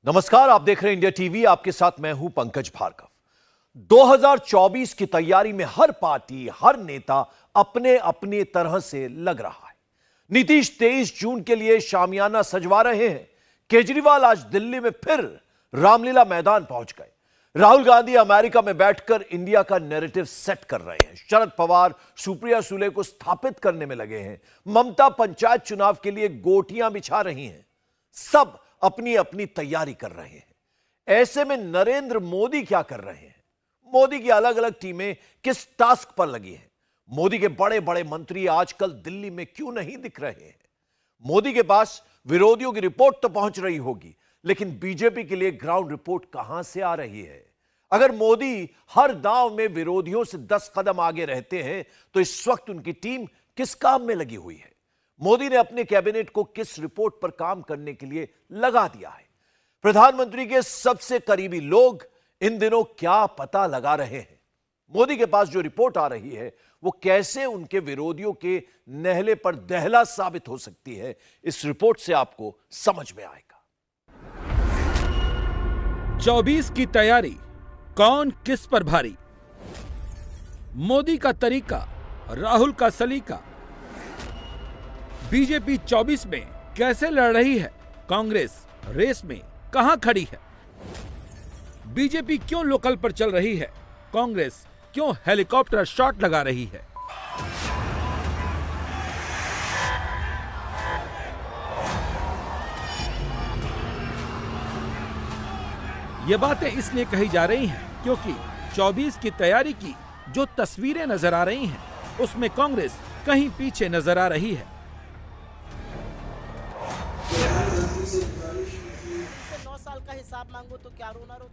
नमस्कार, आप देख रहे हैं इंडिया टीवी। आपके साथ मैं हूं पंकज भार्गव। 2024 की तैयारी में हर पार्टी, हर नेता अपने अपने तरह से लग रहा है। नीतीश 23 जून के लिए शामियाना सजवा रहे हैं। केजरीवाल आज दिल्ली में फिर रामलीला मैदान पहुंच गए। राहुल गांधी अमेरिका में बैठकर इंडिया का नैरेटिव सेट कर रहे हैं। शरद पवार सुप्रिया सुले को स्थापित करने में लगे हैं। ममता पंचायत चुनाव के लिए गोटियां बिछा रही हैं। सब अपनी अपनी तैयारी कर रहे हैं। ऐसे में नरेंद्र मोदी क्या कर रहे हैं? मोदी की अलग अलग टीमें किस टास्क पर लगी हैं? मोदी के बड़े बड़े मंत्री आजकल दिल्ली में क्यों नहीं दिख रहे हैं? मोदी के पास विरोधियों की रिपोर्ट तो पहुंच रही होगी, लेकिन बीजेपी के लिए ग्राउंड रिपोर्ट कहां से आ रही है? अगर मोदी हर दांव में विरोधियों से 10 कदम आगे रहते हैं, तो इस वक्त उनकी टीम किस काम में लगी हुई है? मोदी ने अपने कैबिनेट को किस रिपोर्ट पर काम करने के लिए लगा दिया है? प्रधानमंत्री के सबसे करीबी लोग इन दिनों क्या पता लगा रहे हैं? मोदी के पास जो रिपोर्ट आ रही है, वो कैसे उनके विरोधियों के नहले पर दहला साबित हो सकती है? इस रिपोर्ट से आपको समझ में आएगा। 24 की तैयारी, कौन किस पर भारी? मोदी का तरीका, राहुल का सलीका। बीजेपी 24 में कैसे लड़ रही है? कांग्रेस रेस में कहां खड़ी है? बीजेपी क्यों लोकल पर चल रही है? कांग्रेस क्यों हेलीकॉप्टर शॉट लगा रही है? ये बातें इसलिए कही जा रही हैं क्योंकि 24 की तैयारी की जो तस्वीरें नजर आ रही हैं, उसमें कांग्रेस कहीं पीछे नजर आ रही है।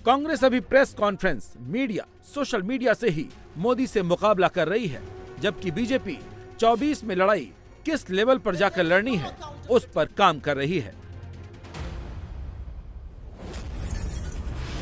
कांग्रेस अभी press conference, media, social media से ही मोदी से मुकाबला कर रही है, जबकि बीजेपी 24 में लड़ाई किस लेवल पर जाकर लड़नी है, उस पर काम कर रही है।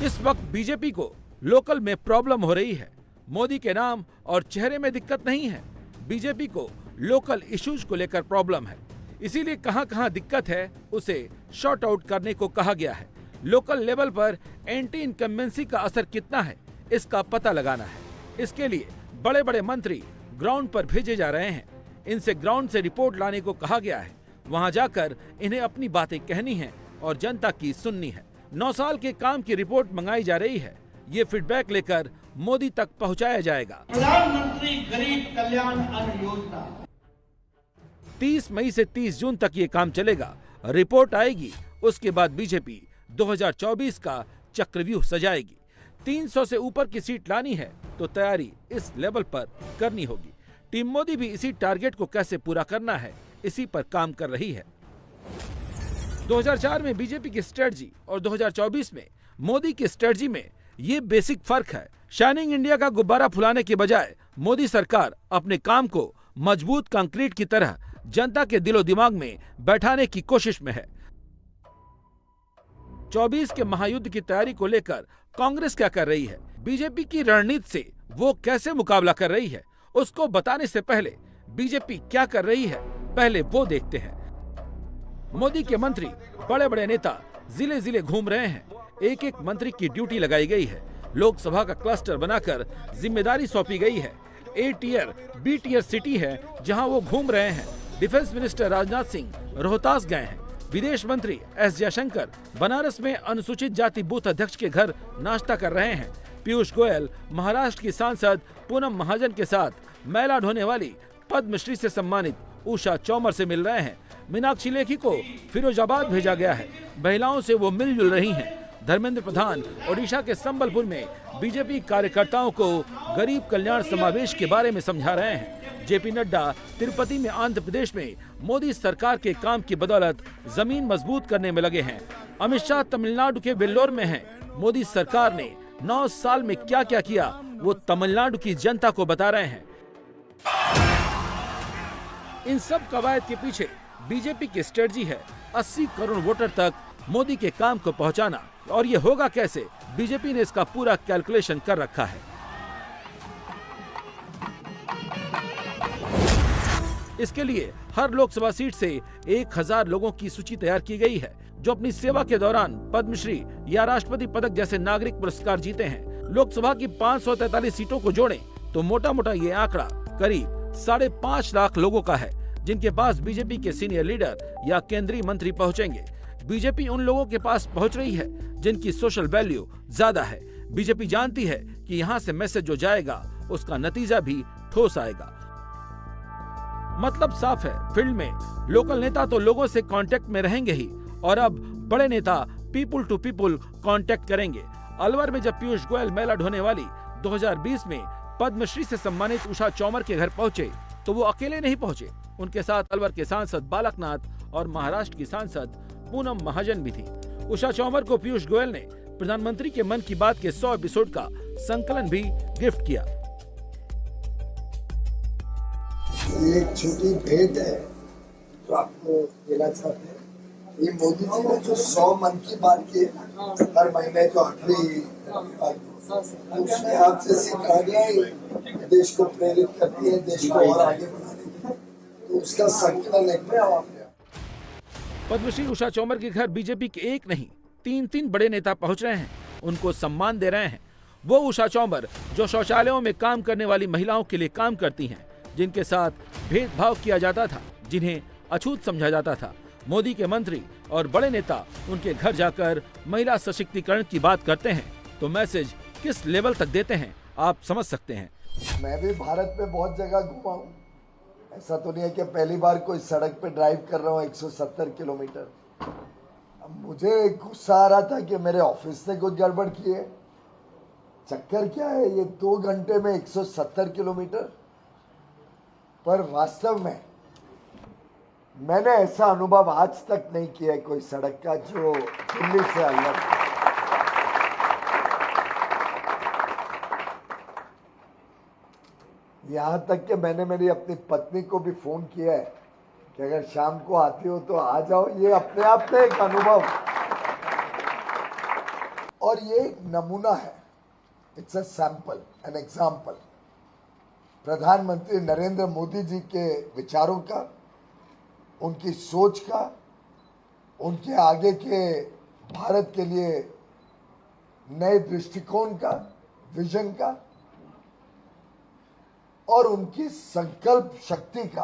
इस वक्त बीजेपी को लोकल में प्रॉब्लम हो रही है। मोदी के नाम और चेहरे में दिक्कत नहीं है, बीजेपी को लोकल इश्यूज को लेकर प्रॉब्लम है। इसीलिए कहां कहां दिक्कत है, उसे शॉर्ट आउट करने को कहा गया है। लोकल लेवल पर एंटी इनकम्बेंसी का असर कितना है, इसका पता लगाना है। इसके लिए बड़े बड़े मंत्री ग्राउंड पर भेजे जा रहे हैं। इनसे ग्राउंड से रिपोर्ट लाने को कहा गया है। वहां जाकर इन्हें अपनी बातें कहनी है और जनता की सुननी है। 9 साल के काम की रिपोर्ट मंगाई जा रही है। ये फीडबैक लेकर मोदी तक पहुंचाया जाएगा। प्रधानमंत्री गरीब कल्याण अन्न योजना 30 मई से 30 जून तक ये काम चलेगा। रिपोर्ट आएगी, उसके बाद बीजेपी 2024 का चक्रव्यूह सजाएगी। 300 से ऊपर की सीट लानी है तो तैयारी इस लेवल पर करनी होगी। टीम मोदी भी इसी टारगेट को कैसे पूरा करना है, इसी पर काम कर रही है। 2004 में बीजेपी की स्ट्रेटजी और 2024 में मोदी की स्ट्रेटजी में ये बेसिक फर्क है। शाइनिंग इंडिया का गुब्बारा फुलाने के बजाय मोदी सरकार अपने काम को मजबूत कंक्रीट की तरह जनता के दिलो दिमाग में बैठाने की कोशिश में है। 24 के महायुद्ध की तैयारी को लेकर कांग्रेस क्या कर रही है, बीजेपी की रणनीति से वो कैसे मुकाबला कर रही है, उसको बताने से पहले बीजेपी क्या कर रही है, पहले वो देखते हैं। मोदी के मंत्री, बड़े बड़े नेता जिले जिले घूम रहे हैं। एक एक मंत्री की ड्यूटी लगाई गई है। लोकसभा का क्लस्टर बनाकर जिम्मेदारी सौंपी गई है। ए टियर, बी टियर सिटी है जहां वो घूम रहे हैं। डिफेंस मिनिस्टर राजनाथ सिंह रोहतास गए हैं। विदेश मंत्री एस जयशंकर बनारस में अनुसूचित जाति बूथ अध्यक्ष के घर नाश्ता कर रहे हैं। पीयूष गोयल महाराष्ट्र की सांसद पूनम महाजन के साथ मैला ढोने वाली पद्मश्री से सम्मानित उषा चौमर से मिल रहे हैं। मीनाक्षी लेखी को फिरोजाबाद भेजा गया है। महिलाओं से वो मिलजुल रही हैं। धर्मेंद्र प्रधान ओडिशा के संबलपुर में बीजेपी कार्यकर्ताओं को गरीब कल्याण समावेश के बारे में समझा रहे हैं। जेपी नड्डा तिरुपति में आंध्र प्रदेश में मोदी सरकार के काम की बदौलत जमीन मजबूत करने में लगे हैं। अमित शाह तमिलनाडु के वेल्लोर में हैं। मोदी सरकार ने 9 साल में क्या क्या किया, वो तमिलनाडु की जनता को बता रहे हैं। इन सब कवायद के पीछे बीजेपी की स्ट्रेटजी है 80 करोड़ वोटर तक मोदी के काम को पहुंचाना। और ये होगा कैसे, बीजेपी ने इसका पूरा कैलकुलेशन कर रखा है। इसके लिए हर लोकसभा सीट से 1000 लोगों की सूची तैयार की गई है जो अपनी सेवा के दौरान पद्मश्री या राष्ट्रपति पदक जैसे नागरिक पुरस्कार जीते हैं। लोकसभा की 543 सीटों को जोड़ें तो मोटा मोटा ये आंकड़ा करीब 5.5 लाख लोगों का है, जिनके पास बीजेपी के सीनियर लीडर या केंद्रीय मंत्री पहुंचेंगे। बीजेपी उन लोगों के पास पहुंच रही है जिनकी सोशल वैल्यू ज्यादा है। बीजेपी जानती है कि यहाँ से मैसेज जो जाएगा उसका नतीजा भी ठोस आएगा। मतलब साफ है, फील्ड में लोकल नेता तो लोगों से कांटेक्ट में रहेंगे ही, और अब बड़े नेता पीपुल टू पीपुल कांटेक्ट करेंगे। अलवर में जब पीयूष गोयल मेला ढोने वाली 2020 में पद्मश्री से सम्मानित उषा चौमर के घर पहुंचे तो वो अकेले नहीं पहुंचे, उनके साथ अलवर के सांसद बालकनाथ और महाराष्ट्र की सांसद पूनम महाजन भी थी। उषा चौमर को पीयूष गोयल ने प्रधानमंत्री के मन की बात के 100 एपिसोड का संकलन भी गिफ्ट किया। ये एक छोटी भेंट है जो आपको देना चाहते हैं। ये मोदी जी ने जो 100 मन की बात की हर महीने जो आखिरी तो उसमें आप जैसी कहानियां देश को प्रेरित करती है, देश को और आगे बढ़ाने की, तो उसका संकलन एक में। पद्मश्री उषा चौमर के घर बीजेपी के एक नहीं 3 बड़े नेता पहुंच रहे हैं, उनको सम्मान दे रहे हैं। वो उषा चौमर जो शौचालयों में काम करने वाली महिलाओं के लिए काम करती हैं, जिनके साथ भेदभाव किया जाता था, जिन्हें अछूत समझा जाता था। मोदी के मंत्री और बड़े नेता उनके घर जाकर महिला सशक्तिकरण की बात करते हैं तो मैसेज किस लेवल तक देते हैं आप समझ सकते हैं। मैं भी भारत में बहुत जगह घुमा हूँ, ऐसा तो नहीं है कि पहली बार कोई सड़क पे ड्राइव कर रहा हूँ 170 किलोमीटर। अब मुझे गुस्सा आ रहा था कि मेरे ऑफिस ने कुछ गड़बड़ की है। चक्कर क्या है, ये 2 घंटे में 170 किलोमीटर। पर वास्तव में मैंने ऐसा अनुभव आज तक नहीं किया है कोई सड़क का जो दिल्ली से अलग। यहाँ तक कि मैंने मेरी अपनी पत्नी को भी फोन किया है कि अगर शाम को आती हो तो आ जाओ। ये अपने आप में एक अनुभव और ये एक नमूना है। It's a sample, an example प्रधानमंत्री नरेंद्र मोदी जी के विचारों का, उनकी सोच का, उनके आगे के भारत के लिए नए दृष्टिकोण का, विजन का, और उनकी संकल्प शक्ति का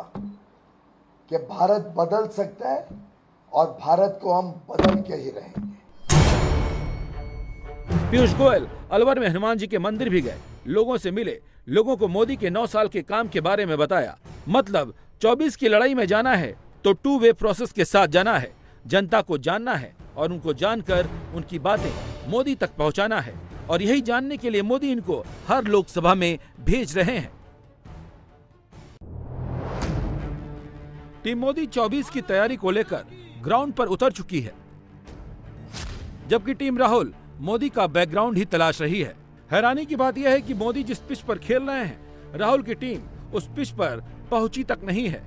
कि भारत बदल सकता है और भारत को हम बदल के ही रहेंगे। पीयूष गोयल अलवर में हनुमान जी के मंदिर भी गए, लोगों से मिले, लोगों को मोदी के 9 साल के काम के बारे में बताया। मतलब 24 की लड़ाई में जाना है तो 2 वे प्रोसेस के साथ जाना है, जनता को जानना है और उनको जानकर उनकी बातें मोदी तक पहुंचाना है। और यही जानने के लिए मोदी इनको हर लोकसभा में भेज रहे हैं। टीम मोदी 24 की तैयारी को लेकर ग्राउंड पर उतर चुकी है, जबकि टीम राहुल मोदी का बैकग्राउंड ही तलाश रही है। हैरानी की बात यह है कि मोदी जिस पिच पर खेल रहे हैं, राहुल की टीम उस पिच पर पहुंची तक नहीं है।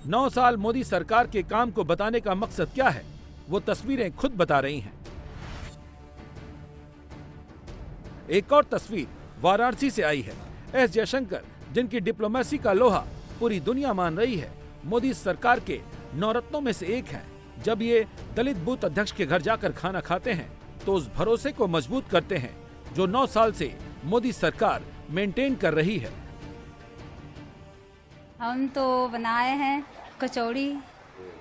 9 साल मोदी सरकार के काम को बताने का मकसद क्या है, वो तस्वीरें खुद बता रही हैं। एक और तस्वीर वाराणसी से आई है। एस जयशंकर, जिनकी डिप्लोमेसी का लोहा पूरी दुनिया मान रही है, मोदी सरकार के नवरत्नों में से एक है। जब ये दलित बूथ अध्यक्ष के घर जाकर खाना खाते हैं तो उस भरोसे को मजबूत करते हैं जो 9 साल से मोदी सरकार मेंटेन कर रही है। हम तो बनाए हैं कचौड़ी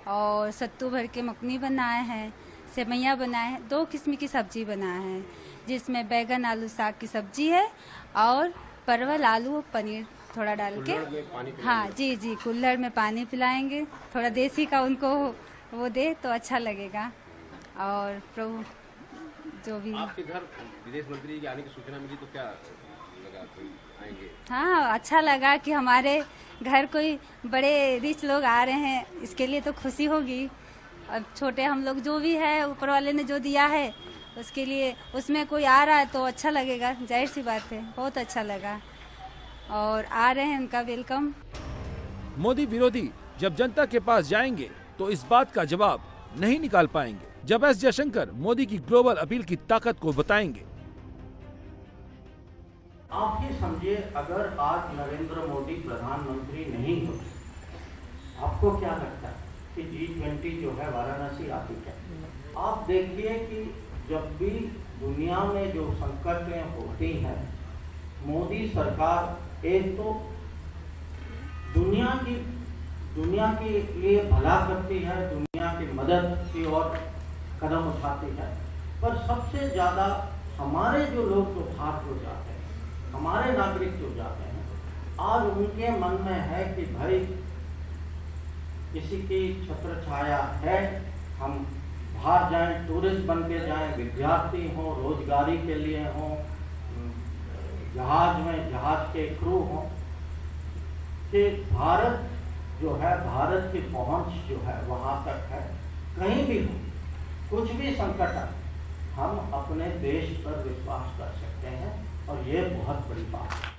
और सत्तू भर के मखनी बनाए हैं, सेवैयाँ बनाए हैं, 2 किस्म की सब्जी बनाए हैं, जिसमें बैगन आलू साग की सब्जी है और परवल आलू पनीर थोड़ा डाल के। हाँ जी जी, कुल्हड़ में पानी पिलाएंगे, थोड़ा देसी का उनको वो दे तो अच्छा लगेगा। और प्रभु जो भी आपके घर विदेश मंत्री के आने की सूचना मिली तो क्या लगा, आएंगे? हाँ, अच्छा लगा कि हमारे घर कोई बड़े रिच लोग आ रहे हैं, इसके लिए तो खुशी होगी। अब छोटे हम लोग जो भी है, ऊपर वाले ने जो दिया है उसके लिए, उसमें कोई आ रहा है तो अच्छा लगेगा, जाहिर सी बात है, बहुत अच्छा लगा और आ रहे हैं, उनका वेलकम। मोदी विरोधी जब जनता के पास जाएंगे तो इस बात का जवाब नहीं निकाल पाएंगे। जब एस जयशंकर मोदी की ग्लोबल अपील की ताकत को बताएंगे। आप ये समझिए, अगर आज नरेंद्र मोदी प्रधानमंत्री नहीं होते, आपको क्या लगता है कि G20 जो है वाराणसी आती है? आप देखिए कि जब भी दुनिया में जो संकटें होती हैं, मोदी सरकार एक तो दुनिया के लिए भला करती है, दुनिया की मदद की ओर कदम उठाती है, पर सबसे ज़्यादा हमारे जो लोग जो बाहर हो जाते हैं, हमारे नागरिक जो जाते हैं, आज उनके मन में है कि भाई किसी की छत्र छाया है, हम बाहर जाएं, टूरिस्ट बन के जाएं, विद्यार्थी हों, रोजगारी के लिए हों, जहाज में जहाज के क्रू हों, कि भारत जो है, भारत की पहुंच जो है वहाँ तक है, कहीं भी हो, कुछ भी संकट आए, हम अपने देश पर विश्वास कर सकते हैं, और ये बहुत बड़ी बात है।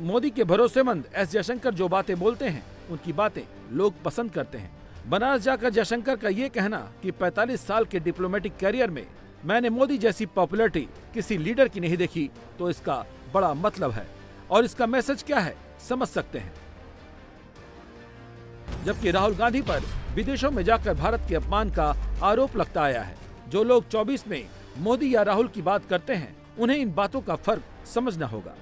मोदी के भरोसेमंद एस जयशंकर जो बातें बोलते हैं, उनकी बातें लोग पसंद करते हैं। बनारस जाकर जयशंकर का ये कहना कि 45 साल के डिप्लोमेटिक करियर में मैंने मोदी जैसी पॉपुलैरिटी किसी लीडर की नहीं देखी, तो इसका बड़ा मतलब है, और इसका मैसेज क्या है समझ सकते हैं। जबकि राहुल गांधी पर विदेशों में जाकर भारत के अपमान का आरोप लगता आया है। जो लोग 24 में मोदी या राहुल की बात करते हैं, उन्हें इन बातों का फर्क समझना होगा।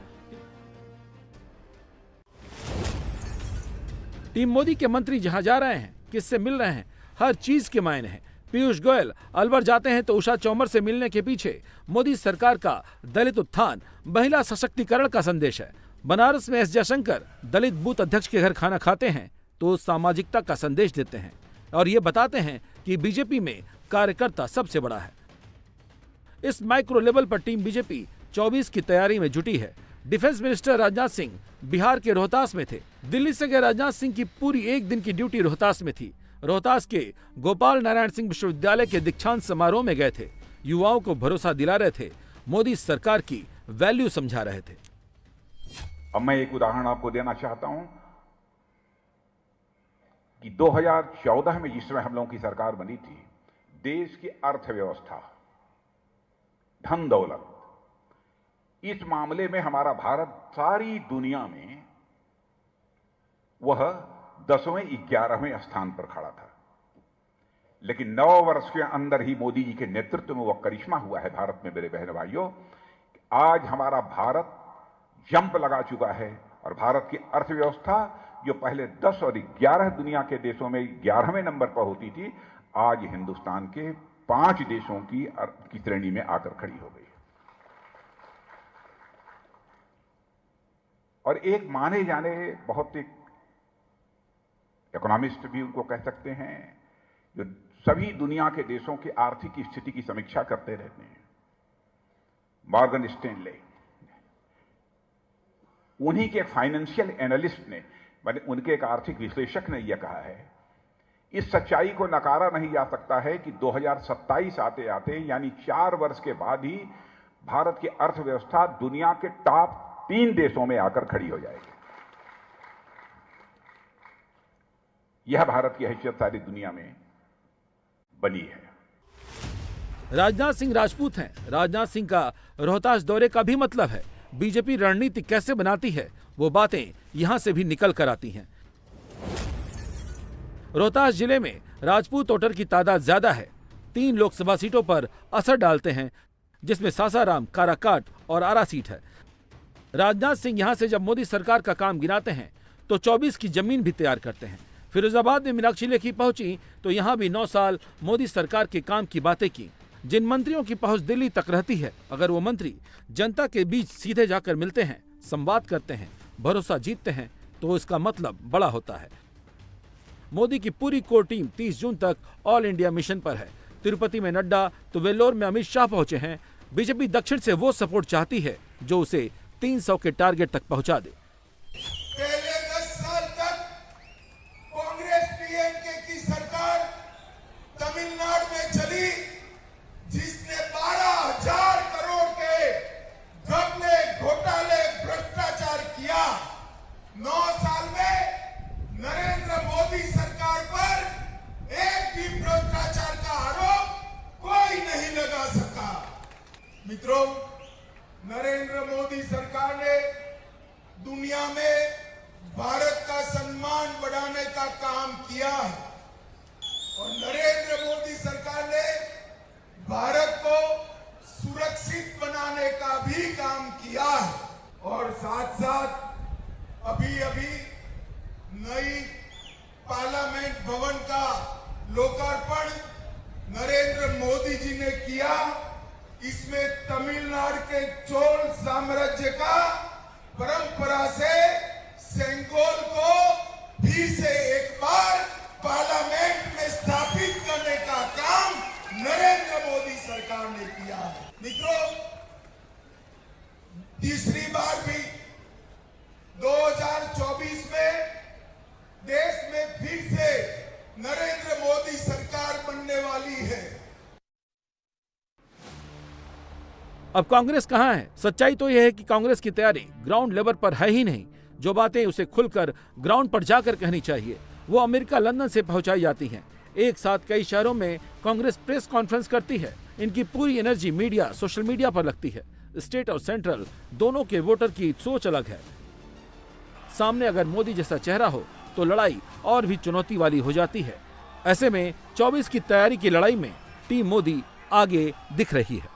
टीम मोदी के मंत्री जहां जा रहे हैं, किससे मिल रहे हैं, हर चीज के मायने हैं। पीयूष गोयल अलवर जाते हैं तो उषा चौमर से मिलने के पीछे मोदी सरकार का दलित उत्थान, महिला सशक्तिकरण का संदेश है। बनारस में एस जयशंकर दलित बूथ अध्यक्ष के घर खाना खाते हैं तो सामाजिकता का संदेश देते हैं और ये बताते हैं कि बीजेपी में कार्यकर्ता सबसे बड़ा है। इस माइक्रो लेवल पर टीम बीजेपी 24 की तैयारी में जुटी है। डिफेंस मिनिस्टर राजनाथ सिंह बिहार के रोहतास में थे। दिल्ली से गए राजनाथ सिंह की पूरी एक दिन की ड्यूटी रोहतास में थी। रोहतास के गोपाल नारायण सिंह विश्वविद्यालय के दीक्षांत समारोह में गए थे। युवाओं को भरोसा दिला रहे थे, मोदी सरकार की वैल्यू समझा रहे थे। अब मैं एक उदाहरण आपको देना चाहता हूं कि 2014 में जिस समय हम लोगों की सरकार बनी थी, देश की अर्थव्यवस्था, धन दौलत, इस मामले में हमारा भारत सारी दुनिया में वह 10वें 11वें स्थान पर खड़ा था। लेकिन 9 वर्ष के अंदर ही मोदी जी के नेतृत्व में वह करिश्मा हुआ है भारत में, मेरे बहन भाइयों। आज हमारा भारत जंप लगा चुका है और भारत की अर्थव्यवस्था जो पहले 10 और 11 दुनिया के देशों में 11वें नंबर पर होती थी, आज हिंदुस्तान के 5 देशों की श्रेणी में आकर खड़ी हो गई। और एक माने जाने बहुत एक इकोनॉमिस्ट भी उनको कह सकते हैं, जो सभी दुनिया के देशों की आर्थिक स्थिति की समीक्षा करते रहते हैं, मॉर्गन स्टैनले, उन्हीं के फाइनेंशियल एनालिस्ट ने, उनके एक आर्थिक विश्लेषक ने यह कहा है, इस सच्चाई को नकारा नहीं जा सकता है कि 2027 आते आते यानी 4 वर्ष के बाद ही भारत की अर्थव्यवस्था दुनिया के टॉप 3 देशों में आकर खड़ी हो जाएगी। यह भारत की हैसियत सारी दुनिया में बनी है। राजनाथ सिंह राजपूत हैं। राजनाथ सिंह का रोहतास दौरे का भी मतलब है बीजेपी रणनीति कैसे बनाती है, वो बातें यहां से भी निकल कर आती हैं। रोहतास जिले में राजपूत वोटर की तादाद ज्यादा है। 3 लोकसभा सीटों पर असर डालते हैं, जिसमें सासाराम, काराकाट और आरा सीट है। राजनाथ सिंह यहां से जब मोदी सरकार का काम गिनाते हैं तो 24 की जमीन भी तैयार करते हैं। फिरोजाबाद में मीनाक्षी लेखी पहुंची तो यहां भी 9 साल मोदी सरकार के काम की बातें की। जिन मंत्रियों की पहुंच दिल्ली तक रहती है, अगर वो मंत्री जनता के बीच सीधे जाकर मिलते हैं, संवाद करते हैं, भरोसा जीतते हैं, तो इसका मतलब बड़ा होता है। मोदी की पूरी कोर टीम 30 जून तक ऑल इंडिया मिशन पर है। तिरुपति में नड्डा तो वेल्लोर में अमित शाह पहुंचे हैं। बीजेपी दक्षिण से वो सपोर्ट चाहती है जो उसे 300 के टारगेट तक पहुंचा दे। पहले 10 साल तक कांग्रेस डीएमके की सरकार तमिलनाडु में चली, जिसने 12,000 करोड़ के घपले, घोटाले, भ्रष्टाचार किया। 9 साल में नरेंद्र मोदी सरकार पर एक भी भ्रष्टाचार का आरोप कोई नहीं लगा सका। मित्रों, नरेंद्र मोदी सरकार ने अभी अभी नई पार्लियामेंट भवन का लोकार्पण नरेंद्र मोदी जी ने किया। इसमें तमिलनाडु के चोल साम्राज्य का परंपरा से सेंगोल को फिर से एक बार पार्लियामेंट में स्थापित करने का काम नरेंद्र मोदी सरकार ने किया। मित्रों, तीसरी बार भी 2024 में देश में फिर से नरेंद्र मोदी सरकार बनने वाली है। अब कांग्रेस कहां है? सच्चाई तो यह है कि कांग्रेस की तैयारी ग्राउंड लेवल पर है ही नहीं। जो बातें उसे खुलकर ग्राउंड पर जाकर कहनी चाहिए वो अमेरिका लंदन से पहुंचाई जाती हैं। एक साथ कई शहरों में कांग्रेस प्रेस कॉन्फ्रेंस करती है। इनकी पूरी एनर्जी मीडिया, सोशल मीडिया पर लगती है। स्टेट और सेंट्रल दोनों के वोटर की सोच अलग है। सामने अगर मोदी जैसा चेहरा हो तो लड़ाई और भी चुनौती वाली हो जाती है। ऐसे में 24 की तैयारी की लड़ाई में टीम मोदी आगे दिख रही है।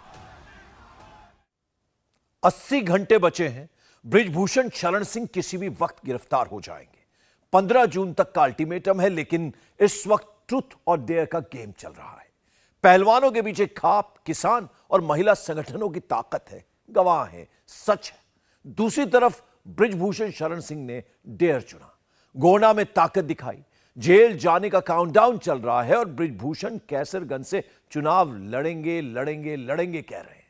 80 घंटे बचे हैं। बृजभूषण शरण सिंह किसी भी वक्त गिरफ्तार हो जाएंगे। 15 जून तक का अल्टीमेटम है, लेकिन इस वक्त ट्रुथ और डेयर का गेम चल रहा है। पहलवानों के पीछे खाप, किसान और महिला संगठनों की ताकत है, गवाह है, सच है। दूसरी तरफ बृजभूषण शरण सिंह ने डेयर चुना, गोंडा में ताकत दिखाई। जेल जाने का काउंटडाउन चल रहा है और बृजभूषण कैसरगंज से चुनाव लड़ेंगे लड़ेंगे लड़ेंगे कह रहे हैं।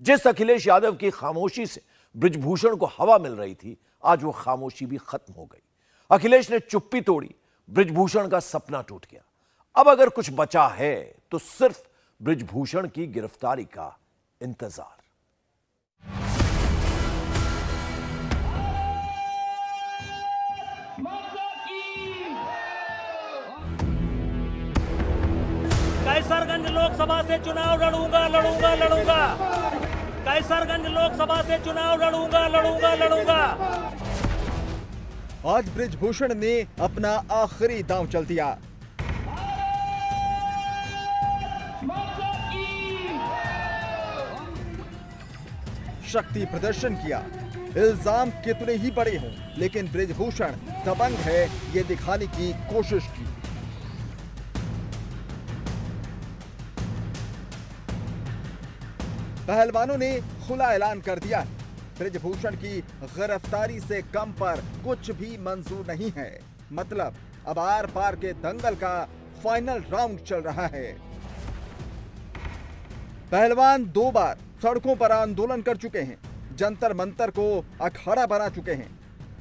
जिस अखिलेश यादव की खामोशी से बृजभूषण को हवा मिल रही थी, आज वो खामोशी भी खत्म हो गई। अखिलेश ने चुप्पी तोड़ी, बृजभूषण का सपना टूट गया। अब अगर कुछ बचा है तो सिर्फ बृजभूषण की गिरफ्तारी का इंतजार। कैसरगंज लोकसभा से चुनाव लड़ूंगा लड़ूंगा लड़ूंगा। कैसरगंज लोकसभा से चुनाव लड़ूंगा लड़ूंगा लड़ूंगा। आज बृजभूषण ने अपना आखिरी दांव चल दिया। शक्ति प्रदर्शन किया। इल्जाम कितने ही बड़े हों, लेकिन बृजभूषण दबंग है ये दिखाने की कोशिश की। पहलवानों ने खुला ऐलान कर दिया, बृजभूषण की गिरफ्तारी से कम पर कुछ भी मंजूर नहीं है। मतलब अब आर पार के दंगल का फाइनल राउंड चल रहा है। पहलवान 2 बार सड़कों पर आंदोलन कर चुके हैं, जंतर मंतर को अखाड़ा बना चुके हैं।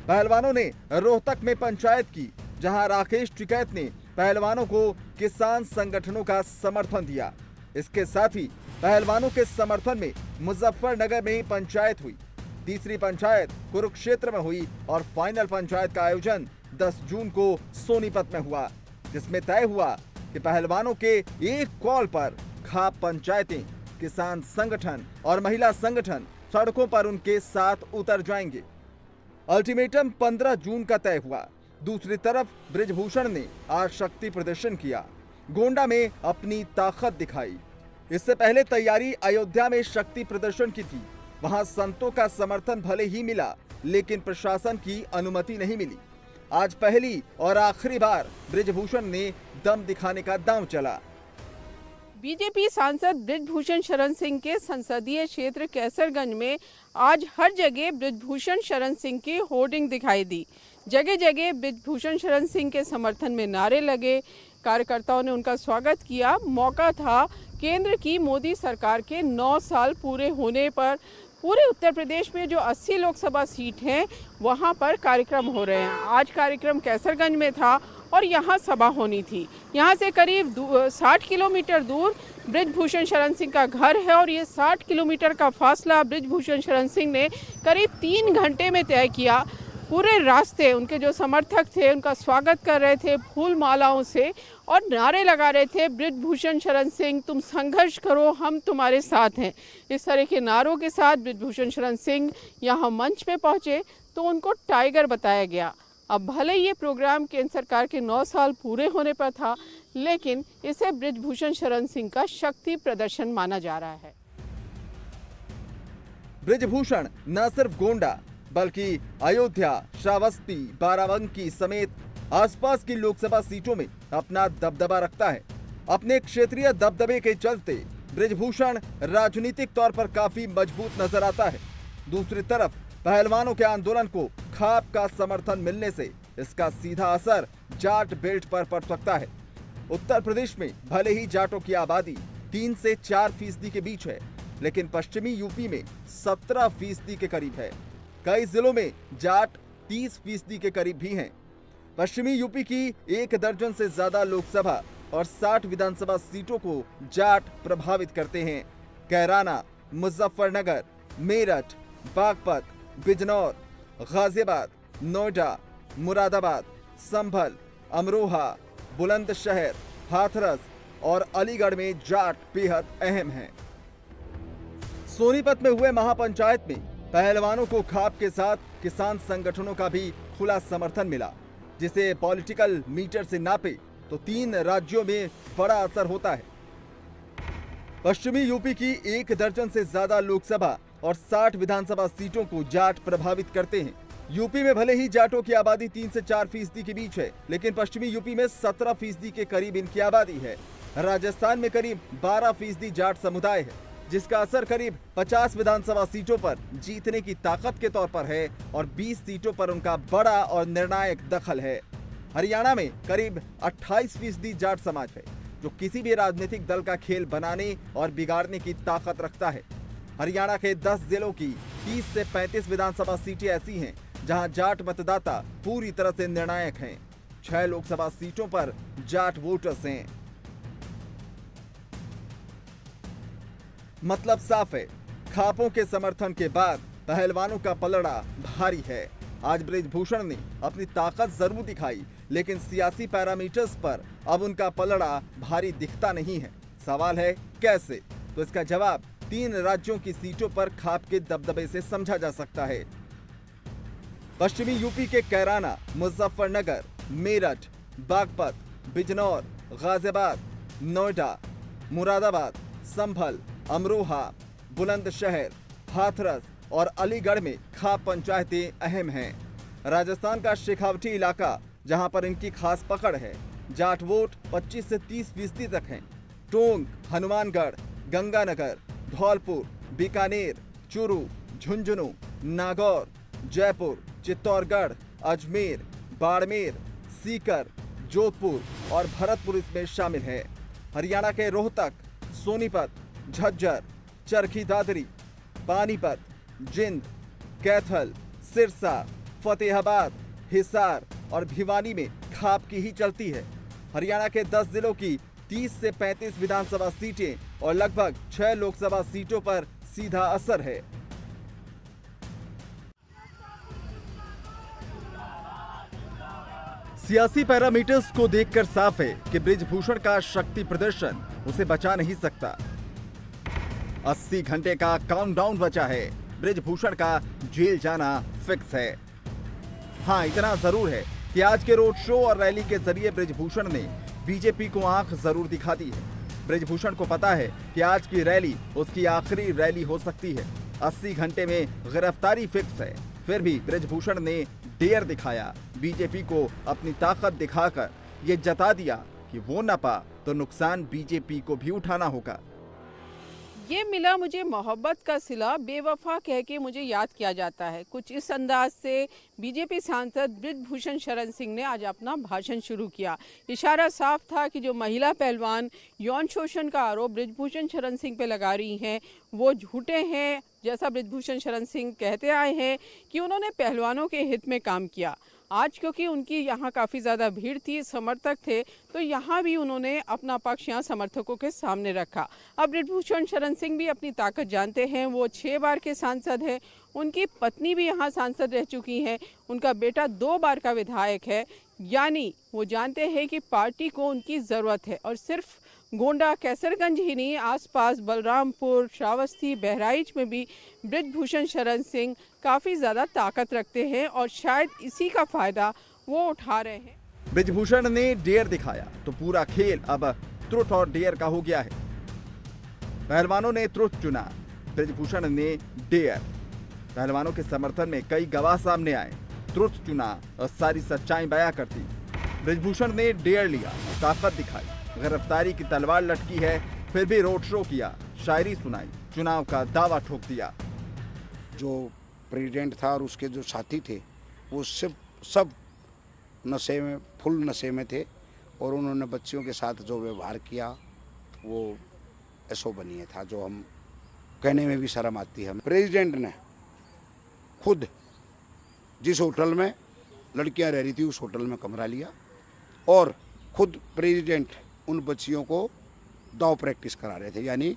पहलवानों ने रोहतक में पंचायत की, जहां राकेश टिकैत ने पहलवानों को किसान संगठनों का समर्थन दिया। इसके साथ ही पहलवानों के समर्थन में मुजफ्फरनगर में पंचायत हुई। तीसरी पंचायत कुरुक्षेत्र में हुई और फाइनल पंचायत का आयोजन 10 जून को सोनीपत में हुआ, जिसमें तय हुआ कि पहलवानों के एक कॉल पर खाप पंचायतें, किसान संगठन और महिला संगठन सड़कों पर उनके साथ उतर जाएंगे। अल्टीमेटम 15 जून का तय हुआ। दूसरी तरफ बृजभूषण ने आज शक्ति प्रदर्शन किया, गोंडा में अपनी ताकत दिखाई। इससे पहले तैयारी अयोध्या में शक्ति प्रदर्शन की थी। वहां संतों का समर्थन भले ही मिला, लेकिन प्रशासन की अनुमति नहीं मिली। आज पहली और आखिरी बार बृजभूषण ने दम दिखाने का दांव चला। बीजेपी सांसद बृजभूषण शरण सिंह के संसदीय क्षेत्र कैसरगंज में आज हर जगह बृजभूषण शरण सिंह की होर्डिंग दिखाई दी। जगह जगह बृजभूषण शरण सिंह के समर्थन में नारे लगे, कार्यकर्ताओं ने उनका स्वागत किया। मौका था केंद्र की मोदी सरकार के 9 साल पूरे होने पर। पूरे उत्तर प्रदेश में जो 80 लोकसभा सीट हैं वहां पर कार्यक्रम हो रहे हैं। आज कार्यक्रम कैसरगंज में था और यहां सभा होनी थी। यहां से करीब 60 किलोमीटर दूर बृजभूषण शरण सिंह का घर है और ये 60 किलोमीटर का फासला बृजभूषण शरण सिंह ने करीब 3 घंटे में तय किया। पूरे रास्ते उनके जो समर्थक थे उनका स्वागत कर रहे थे फूल मालाओं से और नारे लगा रहे थे, बृजभूषण शरण सिंह तुम संघर्ष करो, हम तुम्हारे साथ हैं। इस तरह के नारों के साथ बृजभूषण शरण सिंह यहाँ मंच पे पहुँचे तो उनको टाइगर बताया गया। अब भले ये प्रोग्राम केंद्र सरकार के 9 साल पूरे होने पर था, लेकिन इसे बृजभूषण शरण सिंह का शक्ति प्रदर्शन माना जा रहा है। बृजभूषण न सिर्फ गोंडा बल्कि अयोध्या, श्रावस्ती, बाराबंकी समेत आसपास की लोकसभा सीटों में अपना दबदबा रखता है। अपने क्षेत्रीय दबदबे के चलते बृजभूषण राजनीतिक तौर पर काफी मजबूत नजर आता है। दूसरी तरफ पहलवानों के आंदोलन को खाप का समर्थन मिलने से इसका सीधा असर जाट बेल्ट पर पड़ सकता है। उत्तर प्रदेश में भले ही जाटों की आबादी 3 से 4% के बीच है, लेकिन पश्चिमी यूपी में 17% के करीब है। कई जिलों में जाट 30% के करीब भी हैं। पश्चिमी यूपी की 1 दर्जन से ज्यादा लोकसभा और 60 विधानसभा सीटों को जाट प्रभावित करते हैं। कैराना, मुजफ्फरनगर, मेरठ, बागपत, बिजनौर, गाजियाबाद, नोएडा, मुरादाबाद, संभल, अमरोहा, बुलंदशहर, हाथरस और अलीगढ़ में जाट बेहद अहम हैं। सोनीपत में हुए महापंचायत में पहलवानों को खाप के साथ किसान संगठनों का भी खुला समर्थन मिला, जिसे पॉलिटिकल मीटर से नापे तो 3 राज्यों में बड़ा असर होता है। पश्चिमी यूपी की 1 दर्जन से ज्यादा लोकसभा और 60 विधानसभा सीटों को जाट प्रभावित करते हैं। यूपी में भले ही जाटों की आबादी 3 से 4% के बीच है, लेकिन पश्चिमी यूपी में 17% के करीब इनकी आबादी है। राजस्थान में करीब 12% जाट समुदाय है, जिसका असर करीब 50 विधानसभा सीटों पर जीतने की ताकत के तौर पर है और 20 सीटों पर उनका बड़ा और निर्णायक दखल है। हरियाणा में करीब 28% जाट समाज है, जो किसी भी राजनीतिक दल का खेल बनाने और बिगाड़ने की ताकत रखता है। हरियाणा के 10 जिलों की 30 से 35 विधानसभा सीटें ऐसी हैं जहां जाट मतदाता पूरी तरह से निर्णायक हैं। 6 लोकसभा सीटों पर जाट वोटर्स हैं। मतलब साफ है, खापों के समर्थन के बाद पहलवानों का पलड़ा भारी है। आज बृजभूषण ने अपनी ताकत जरूर दिखाई, लेकिन सियासी पैरामीटर्स पर अब उनका पलड़ा भारी दिखता नहीं है। सवाल है कैसे? तो इसका जवाब 3 राज्यों की सीटों पर खाप के दबदबे से समझा जा सकता है। पश्चिमी यूपी के कैराना, मुजफ्फरनगर, मेरठ, बागपत, बिजनौर, गाजियाबाद, नोएडा, मुरादाबाद, संभल, अमरोहा, बुलंदशहर, हाथरस और अलीगढ़ में खाप पंचायतें अहम हैं। राजस्थान का शेखावटी इलाका, जहां पर इनकी खास पकड़ है, जाट वोट 25 से 30% तक हैं। टोंक, हनुमानगढ़, गंगानगर, धौलपुर, बीकानेर, चूरू, झुंझुनू, नागौर, जयपुर, चित्तौड़गढ़, अजमेर, बाड़मेर, सीकर, जोधपुर और भरतपुर इसमें शामिल है। हरियाणा के रोहतक, सोनीपत, झज्जर, चरखी दादरी, पानीपत, जिंद, कैथल, सिरसा, फतेहाबाद, हिसार और भिवानी में खाप की ही चलती है। हरियाणा के 10 जिलों की 30 से 35 विधानसभा सीटें और लगभग 6 लोकसभा सीटों पर सीधा असर है। सियासी पैरामीटर्स को देखकर साफ है कि बृजभूषण का शक्ति प्रदर्शन उसे बचा नहीं सकता। 80 घंटे का काउंटडाउन बचा है। बृजभूषण का जेल जाना फिक्स है। हाँ, इतना जरूर है कि आज के रोड शो और रैली के जरिए बृजभूषण ने बीजेपी को आंख जरूर दिखा दी है। बृजभूषण को पता है कि आज की रैली उसकी आखिरी रैली हो सकती है। 80 घंटे में गिरफ्तारी फिक्स है। फिर भी बृजभूषण ने डेयर दिखाया। बीजेपी को अपनी ताकत दिखाकर ये जता दिया कि वो न पा तो नुकसान बीजेपी को भी उठाना होगा। ये मिला मुझे मोहब्बत का सिला, बेवफा कह के मुझे याद किया जाता है। कुछ इस अंदाज से बीजेपी सांसद बृजभूषण शरण सिंह ने आज अपना भाषण शुरू किया। इशारा साफ था कि जो महिला पहलवान यौन शोषण का आरोप बृजभूषण शरण सिंह पे लगा रही हैं वो झूठे हैं। जैसा बृजभूषण शरण सिंह कहते आए हैं कि उन्होंने पहलवानों के हित में काम किया। आज क्योंकि उनकी यहाँ काफ़ी ज़्यादा भीड़ थी, समर्थक थे, तो यहाँ भी उन्होंने अपना पक्ष यहाँ समर्थकों के सामने रखा। अब बृजभूषण शरण सिंह भी अपनी ताकत जानते हैं। वो 6 बार के सांसद हैं। उनकी पत्नी भी यहाँ सांसद रह चुकी हैं। उनका बेटा 2 बार का विधायक है। यानी वो जानते हैं कि पार्टी को उनकी ज़रूरत है। और सिर्फ गोंडा, कैसरगंज ही नहीं, आसपास बलरामपुर, श्रावस्ती, बहराइच में भी बृजभूषण शरण सिंह काफ़ी ज़्यादा ताकत रखते हैं और शायद इसी का फ़ायदा वो उठा रहे हैं। बृजभूषण ने डेयर दिखाया तो पूरा खेल अब ट्रुथ और डेयर का हो गया है। पहलवानों ने ट्रुथ चुना, बृजभूषण ने डेयर। पहलवानों के समर्थन में कई गवाह सामने आए। ट्रुथ चुना और सारी सच्चाई बयां करती। ब्रिजभूषण ने डेयर लिया, ताकत दिखाई, गिरफ्तारी की तलवार लटकी है, फिर भी रोड शो किया, शायरी सुनाई, चुनाव का दावा ठोक दिया। जो प्रेसिडेंट था और उसके जो साथी थे वो सब नशे में, फुल नशे में थे और उन्होंने बच्चियों के साथ जो व्यवहार किया वो अशोभनीय था, जो हम कहने में भी शर्म आती है। प्रेसिडेंट ने खुद जिस होटल में लड़कियां रह रही थी उस होटल में कमरा लिया और खुद प्रेसिडेंट उन बच्चियों को दाव प्रैक्टिस करा रहे थे, यानी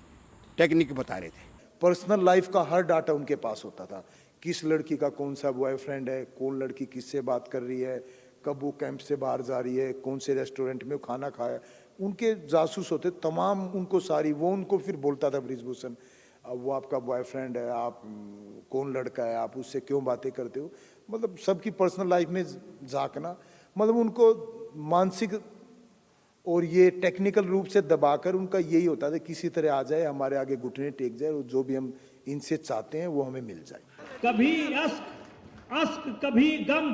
टेक्निक बता रहे थे। पर्सनल लाइफ का हर डाटा उनके पास होता था, किस लड़की का कौन सा बॉयफ्रेंड है, कौन लड़की किससे बात कर रही है, कब वो कैंप से बाहर जा रही है, कौन से रेस्टोरेंट में खाना खाया। उनके जासूस होते तमाम, उनको सारी, वो उनको फिर बोलता था ब्रिजभूषण, अब वो आपका बॉयफ्रेंड है, आप कौन लड़का है, आप उससे क्यों बातें करते हो, मतलब सबकी पर्सनल लाइफ में झांकना, मतलब उनको मानसिक और ये टेक्निकल रूप से दबाकर उनका यही होता था किसी तरह आ जाए, हमारे आगे घुटने टेक जाए और जो भी हम इनसे चाहते हैं वो हमें मिल जाए। कभी अश्क कभी गम,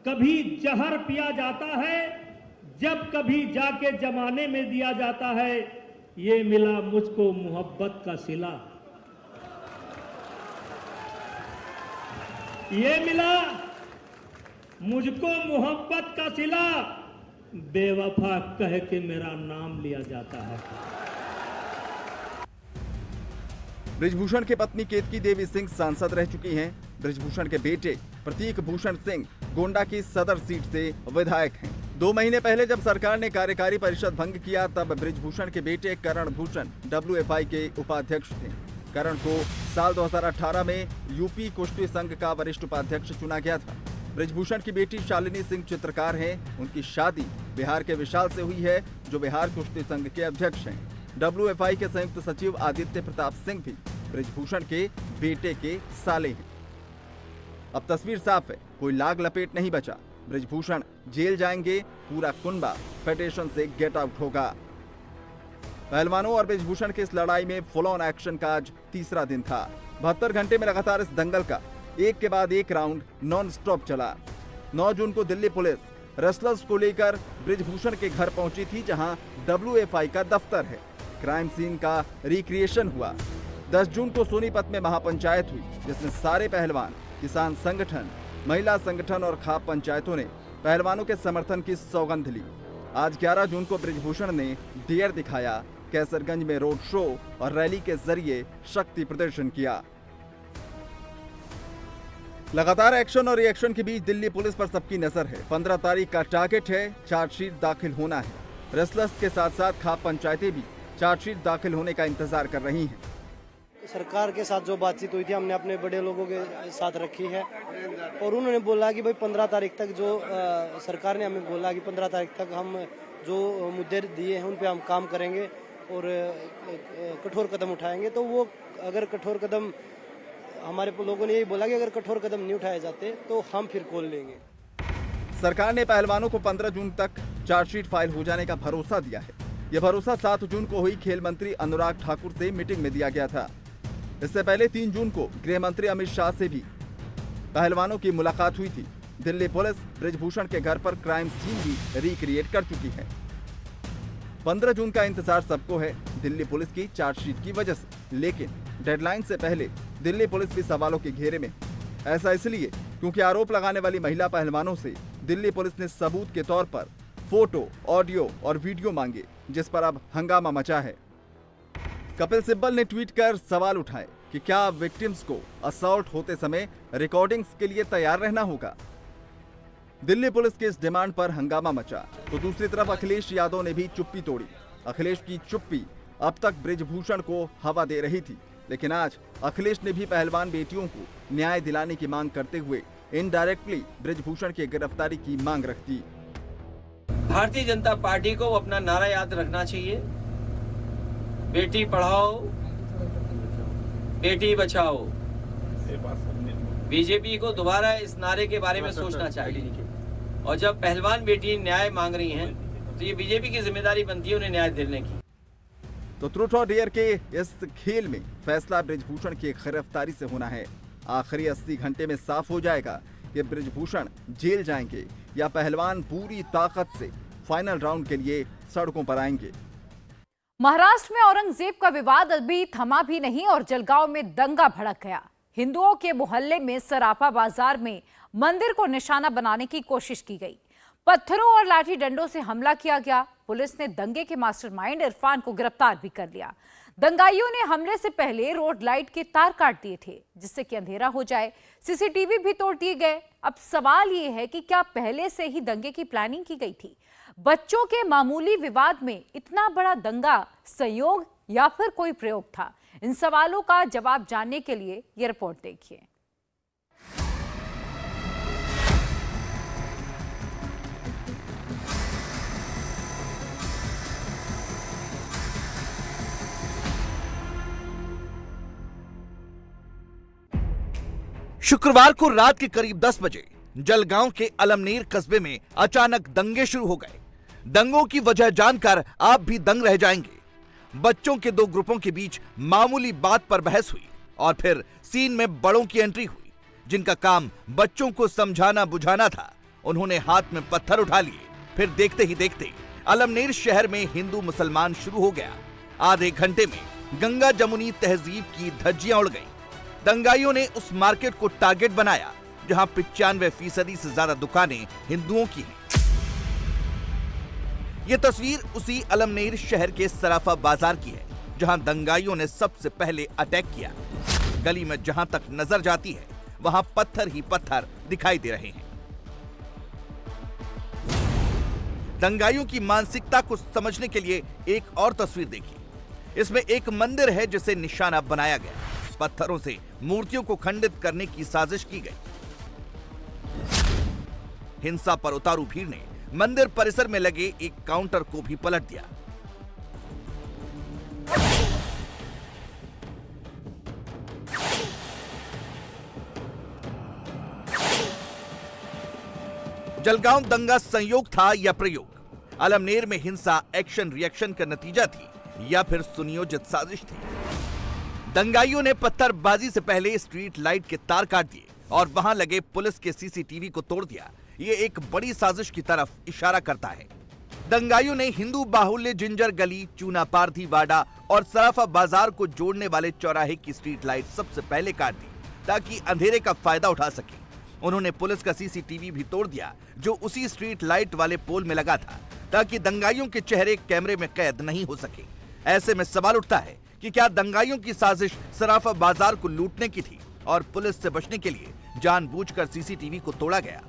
कभी जहर पिया जाता है, जब कभी जाके जमाने में दिया जाता है, ये मिला मुझको मोहब्बत का सिला, ये मिला मुझको मोहब्बत का सिला, बेवफा कह के मेरा नाम लिया जाता है। ब्रिजभूषण की पत्नी केतकी देवी सिंह सांसद रह चुकी हैं। ब्रिजभूषण के बेटे प्रतीक भूषण सिंह गोंडा की सदर सीट से विधायक हैं। 2 महीने पहले जब सरकार ने कार्यकारी परिषद भंग किया तब ब्रिजभूषण के बेटे करण भूषण WFI के उपाध्यक्ष थे। करण को साल 2018 में यूपी कुश्ती संघ का वरिष्ठ उपाध्यक्ष चुना गया था। ब्रिजभूषण की बेटी शालिनी सिंह चित्रकार हैं। उनकी शादी बिहार के विशाल से हुई है, जो बिहार कुश्ती संघ के अध्यक्ष हैं। WFI के संयुक्त सचिव आदित्य प्रताप सिंह भी ब्रिजभूषण के बेटे के साले हैं। अब तस्वीर साफ है, कोई लाग लपेट नहीं बचा। ब्रिजभूषण जेल जाएंगे, पूरा कुनबा फेडरेशन से गेट आउट होगा। पहलवानों और ब्रिजभूषण की इस लड़ाई में फुल ऑन एक्शन का आज तीसरा दिन था। 72 घंटे में लगातार इस दंगल का एक के बाद एक राउंड नॉन स्टॉप चला। 9 जून को दिल्ली पुलिस रेसलर्स को लेकर ब्रिजभूषण के घर पहुंची थी, जहां WFI का दफ्तर है। क्राइम सीन का रिक्रिएशन हुआ। 10 जून को सोनीपत में महापंचायत हुई, जिसमें सारे पहलवान, किसान संगठन, महिला संगठन और खाप पंचायतों ने पहलवानों के समर्थन की सौगंध ली। आज 11 जून को ब्रिजभूषण ने डेयर दिखाया, कैसरगंज में रोड शो और रैली के जरिए शक्ति प्रदर्शन किया। लगातार एक्शन और रिएक्शन के बीच दिल्ली पुलिस पर सबकी नजर है। 15 तारीख का टारगेट है, चार्जशीट दाखिल होना है। रेसलर्स के साथ साथ खाप पंचायतें भी चार्जशीट दाखिल होने का इंतजार कर रही हैं। सरकार के साथ जो बातचीत हुई थी हमने अपने बड़े लोगों के साथ रखी है और उन्होंने बोला कि भाई 15 तारीख तक जो सरकार ने हमें बोला कि 15 तारीख तक हम जो मुद्दे दिए हैं उन पे हम काम करेंगे और कठोर कदम उठाएंगे। तो वो अगर कठोर कदम, हमारे लोगों ने यही बोला कि अगर कठोर कदम नहीं उठाए जाते तो हम फिर खोल लेंगे। सरकार ने पहलवानों को 15 जून तक चार्जशीट फाइल हो जाने का भरोसा दिया है। यह भरोसा 7 जून को हुई खेल मंत्री अनुराग ठाकुर से मीटिंग में दिया गया था। इससे पहले 3 जून को गृह मंत्री अमित शाह से भी पहलवानों की मुलाकात हुई थी। दिल्ली पुलिस ब्रिजभूषण के घर पर क्राइम सीन भी रिक्रिएट कर चुकी है। 15 जून का इंतजार सबको है दिल्ली पुलिस की चार्जशीट की वजह से, लेकिन डेडलाइन से पहले दिल्ली पुलिस भी सवालों के घेरे में। ऐसा इसलिए क्योंकि आरोप लगाने वाली महिला पहलवानों से दिल्ली पुलिस ने सबूत के तौर पर फोटो, ऑडियो और वीडियो मांगे, जिस पर अब हंगामा मचा है। कपिल सिब्बल ने ट्वीट कर सवाल उठाए कि क्या विक्टिम्स को असॉल्ट होते समय रिकॉर्डिंग्स के लिए तैयार रहना होगा। दिल्ली पुलिस की इस डिमांड पर हंगामा मचा, तो दूसरी तरफ अखिलेश यादव ने भी चुप्पी तोड़ी। अखिलेश की चुप्पी अब तक ब्रिजभूषण को हवा दे रही थी, लेकिन आज अखिलेश ने भी पहलवान बेटियों को न्याय दिलाने की मांग करते हुए इनडायरेक्टली ब्रिजभूषण की गिरफ्तारी की मांग रख दी। भारतीय जनता पार्टी को अपना नारा याद रखना चाहिए, बेटी पढ़ाओ बेटी बचाओ। बीजेपी को दोबारा इस नारे के बारे में सोचना चाहिए, और जब पहलवान बेटी न्याय मांग रही हैं तो ये बीजेपी की जिम्मेदारी बनती है उन्हें न्याय दिलाने की। तो ट्रूथ और डेयर के इस खेल में फैसला ब्रिजभूषण की गिरफ्तारी से होना है। आखिरी 80 घंटे में साफ हो जाएगा कि बृजभूषण जेल जाएंगे या पहलवान पूरी ताकत से फाइनल राउंड के लिए सड़कों पर आएंगे। महाराष्ट्र में औरंगजेब का विवाद अभी थमा भी नहीं और जलगांव में दंगा भड़क गया। हिंदुओं के मोहल्ले में सराफा बाजार में मंदिर को निशाना बनाने की कोशिश की गई। पत्थरों और लाठी डंडों से हमला किया गया। पुलिस ने दंगे के मास्टरमाइंड इरफान को गिरफ्तार भी कर लिया। दंगाइयों ने हमले से पहले रोड लाइट के तार काट दिए थे जिससे कि अंधेरा हो जाए। सीसीटीवी भी तोड़ दिए गए। अब सवाल ये है कि क्या पहले से ही दंगे की प्लानिंग की गई थी? बच्चों के मामूली विवाद में इतना बड़ा दंगा संयोग या फिर कोई प्रयोग था? इन सवालों का जवाब जानने के लिए ये रिपोर्ट देखिए। शुक्रवार को रात के करीब 10 बजे जलगांव के अलमनेर कस्बे में अचानक दंगे शुरू हो गए। दंगों की वजह जानकर आप भी दंग रह जाएंगे। बच्चों के दो ग्रुपों के बीच मामूली बात पर बहस हुई और फिर सीन में बड़ों की एंट्री हुई जिनका काम बच्चों को समझाना बुझाना था। उन्होंने हाथ में पत्थर उठा लिए। फिर देखते ही देखते अलमनेर शहर में हिंदू मुसलमान शुरू हो गया। आधे घंटे में गंगा जमुनी तहजीब की धज्जियां उड़ गई। दंगाइयों ने उस मार्केट को टारगेट बनाया जहां 95% से ज्यादा दुकानें हिंदुओं की हैं। ये तस्वीर उसी अलमनेर शहर के सराफा बाजार की है जहां दंगाइयों ने सबसे पहले अटैक किया। गली में जहां तक नजर जाती है वहां पत्थर ही पत्थर दिखाई दे रहे हैं। दंगाइयों की मानसिकता को समझने के लिए एक और तस्वीर देखिए। इसमें एक मंदिर है जिसे निशाना बनाया गया। पत्थरों से मूर्तियों को खंडित करने की साजिश की गई। हिंसा पर उतारू भीड़ ने मंदिर परिसर में लगे एक काउंटर को भी पलट दिया। जलगांव दंगा संयोग था या प्रयोग? अलमनेर में हिंसा एक्शन रिएक्शन का नतीजा थी या फिर सुनियोजित साजिश थी? दंगाइयों ने पत्थरबाजी से पहले स्ट्रीट लाइट के तार काट दिए और वहां लगे पुलिस के सीसीटीवी को तोड़ दिया। ये एक बड़ी साजिश की तरफ इशारा करता है। दंगाइयों ने हिंदू बाहुल्य जिंजर गली, चूना पारधी वाडा और सराफा बाजार को जोड़ने वाले चौराहे की स्ट्रीट लाइट सबसे पहले काट दी ताकि अंधेरे का फायदा उठा सके। उन्होंने पुलिस का सीसीटीवी भी तोड़ दिया जो उसी स्ट्रीट लाइट वाले पोल में लगा था ताकि दंगाइयों के चेहरे कैमरे में कैद नहीं हो सके। ऐसे में सवाल उठता है कि क्या दंगाइयों की साजिश सराफा बाजार को लूटने की थी और पुलिस से बचने के लिए जानबूझकर सीसीटीवी को तोड़ा गया?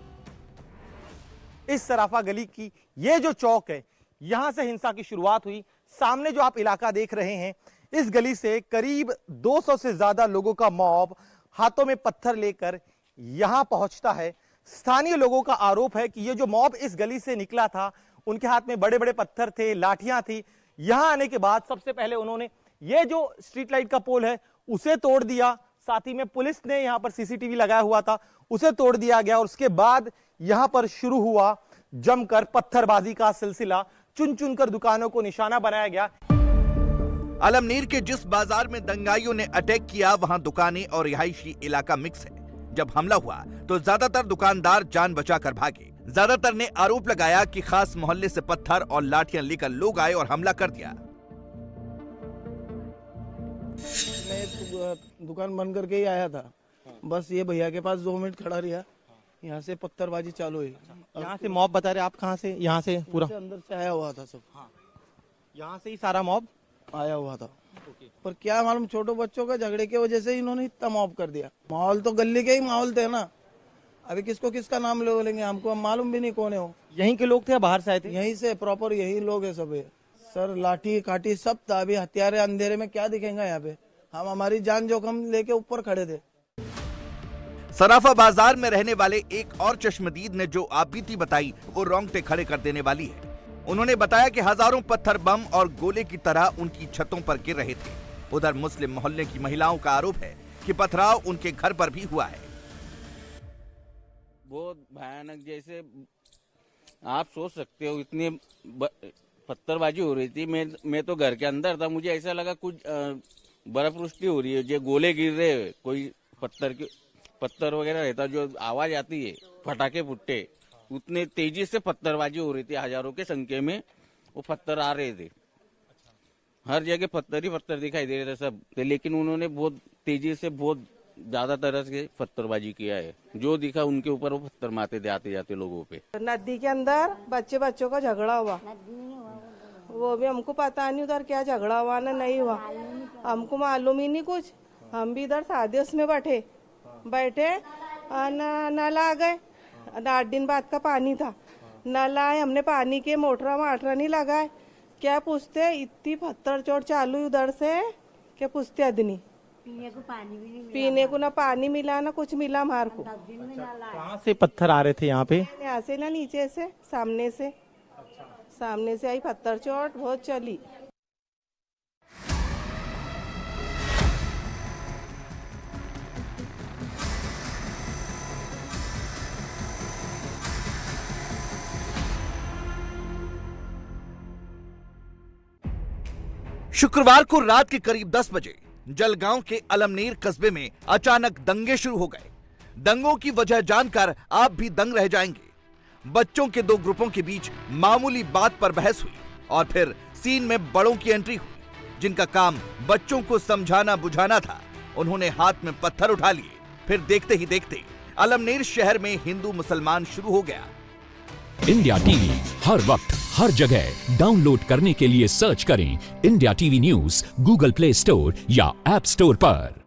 इस सराफा गली की ये जो चौक है, यहां से हिंसा की शुरुआत हुई। सामने जो आप इलाका देख रहे हैं, इस गली से करीब 200 से ज्यादा लोगों का मॉब हाथों में पत्थर लेकर यहां पहुंचता है। स्थानीय लोगों का आरोप है कि ये जो मॉब इस गली से निकला था, उनके हाथ में बड़े बड़े पत्थर थे, लाठियां थी। यहां आने के बाद सबसे पहले उन्होंने ये जो स्ट्रीट लाइट का पोल है उसे तोड़ दिया। साथ ही में पुलिस ने यहां पर सीसीटीवी लगाया हुआ था, उसे तोड़ दिया गया और उसके बाद यहां पर शुरू हुआ जमकर पत्थरबाजी का सिलसिला। चुन चुनकर दुकानों को निशाना बनाया गया। अलमनेर के जिस बाजार में दंगाइयों ने अटैक किया वहां दुकानें और रिहायशी इलाका मिक्स है। जब हमला हुआ तो ज्यादातर दुकानदार जान बचाकर भागे। ज्यादातर ने आरोप लगाया कि खास मोहल्ले से पत्थर और लाठियां लेकर लोग आए और हमला कर दिया। मैं दुकान बंद करके ही आया था, बस ये भैया के पास 2 मिनट खड़ा रहा, यहाँ से पत्थरबाजी चालू हुई। यहाँ से मॉब बता रहे आप? कहाँ से? यहाँ से पूरा अंदर से आया हुआ था सब। यहाँ से ही सारा मॉब आया हुआ था। पर क्या मालूम, छोटे बच्चों का झगड़े की वजह से इन्होंने इतना मॉब कर दिया। माहौल तो गली के ही माहौल थे ना। अभी किसको किसका नाम ले लेंगे, हमको मालूम भी नहीं कौन है वो। यहीं के लोग थे या बाहर से आए थे? यहीं से प्रॉपर यही लोग है सब। सर लाठी काठी सब था। अभी हथियार अंधेरे में क्या दिखेगा यहाँ पे? हम हमारी जान जोखिम लेके ऊपर खड़े थे। सराफा बाजार में रहने वाले एक और चश्मदीद ने जो आपबीती बताई वो रोंगटे खड़े कर देने वाली है। उन्होंने बताया कि हजारों पत्थर बम और गोले की तरह उनकी छतों पर गिर रहे थे। उधर मुस्लिम मोहल्ले की महिलाओं का आरोप है कि पथराव उनके घर पर भी हुआ है। बहुत भयानक, जैसे आप सोच सकते हो इतनी पत्थरबाजी हो रही थी। मैं तो घर के अंदर था, मुझे ऐसा लगा कुछ बर्फ वृष्टि हो रही है। जो गोले गिर रहे, कोई पत्थर के पत्थर वगैरह रहता, जो आवाज आती है फटाके फुट्टे, उतने तेजी से पत्थरबाजी हो रही थी। हजारों के संख्या में वो पत्थर आ रहे थे, हर जगह पत्थर ही पत्थर दिखाई दे रहे थे सब। लेकिन उन्होंने बहुत तेजी से बहुत ज्यादा तरह से पत्थरबाजी किया है, जो दिखा उनके ऊपर वो पत्थर मारते थे आते जाते लोगों पे। नदी के अंदर बच्चों का झगड़ा हुआ, वो भी हमको पता नहीं उधर क्या झगड़ा हुआ ना नहीं हुआ, हमको मालूम ही नहीं कुछ। हम भी इधर शादी उसमें बैठे नल आ गए, 8 दिन बाद का पानी था, नल आए, हमने पानी के मोटरा नहीं लगाए, क्या पूछते, इतनी पत्थर चोट चालू उधर से, क्या पूछते आदमी। पीने को ना पानी मिला ना कुछ मिला हमारे को। कहाँ से पत्थर आ रहे थे यहाँ पे? यहाँ से ना नीचे से, सामने से आई पत्थर चोट, बहुत चली। शुक्रवार को रात के करीब 10 बजे जलगांव के अलमनेर कस्बे में अचानक दंगे शुरू हो गए। दंगों की वजह जानकर आप भी दंग रह जाएंगे। बच्चों के 2 ग्रुपों के बीच मामूली बात पर बहस हुई और फिर सीन में बड़ों की एंट्री हुई, जिनका काम बच्चों को समझाना बुझाना था। उन्होंने हाथ में पत्थर उठा लिए। फिर देखते ही देखते अलमनेर शहर में हिंदू मुसलमान शुरू हो गया। इंडिया टीवी हर वक्त हर जगह डाउनलोड करने के लिए सर्च करें India TV news Google play store या ऐप स्टोर पर।